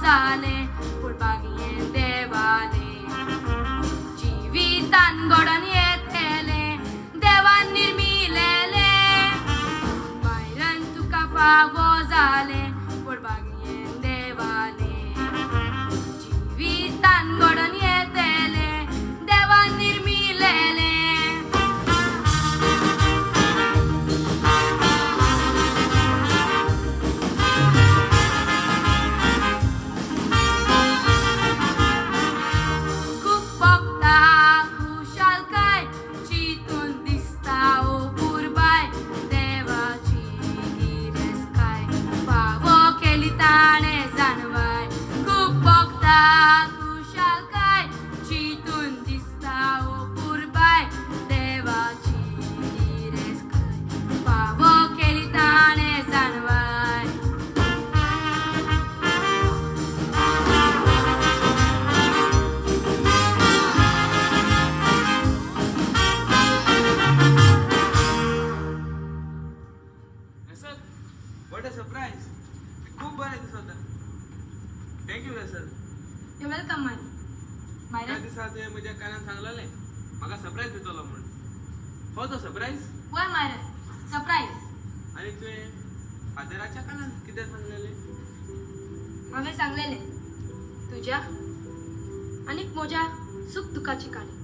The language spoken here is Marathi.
जाले पळपाक हें देवाले जिवितान घडोवन येतले देवान निर्मिलेले भायल्यान तुका फावो जाले पळपाक हें देवाले जिवितान घडोवन येतले देवान निर्मिलेले What a surprise! खूप बरं दिसत थँक्यू रे सर. यू वेलकम माय त्या दिवसात म्हज्या कानान सांगलेलें म्हाका सरप्राईज दितलो म्हण. हो तो सरप्राईज? वय मायरे सरप्राईज आनी तुवें फादराच्या कानान कितें सांगलेलें? हांवें सांगलेलें तुज्या आनीक म्हज्या सुख दुखाची काणी